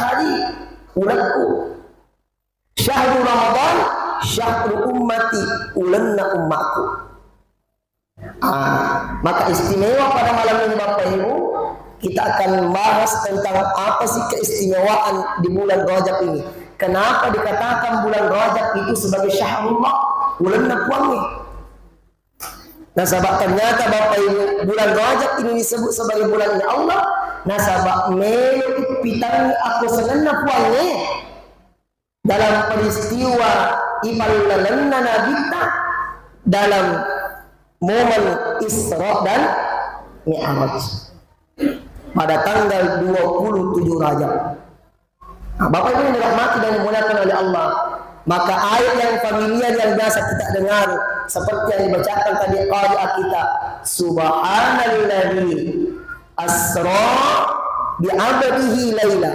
syahri, ulatku. Syahrul Ramadan, syahrul ummati, ulanna ummaku. Maka istimewa pada malam ini Bapak Ibu, kita akan membahas tentang apa sih keistimewaan di bulan Rajab ini. Kenapa dikatakan bulan Rajab itu sebagai syahrullah, bulan nakuangi? Nah sabab ternyata Bapak Ibu, bulan Rajab ini disebut sebagai bulan Allah. Nah sabab meluk pitangi aku senena puangi dalam peristiwa iballalanna nabita dalam momen Isra dan Mi'raj pada tanggal 27 Rajab. Bapak Ibu yang dirahmati dan dimuliakan oleh Allah, maka ayat yang familiar yang biasa kita dengar seperti yang dibacakan tadi qari'ah kita, subhanalladzi asra bi'abdihi laila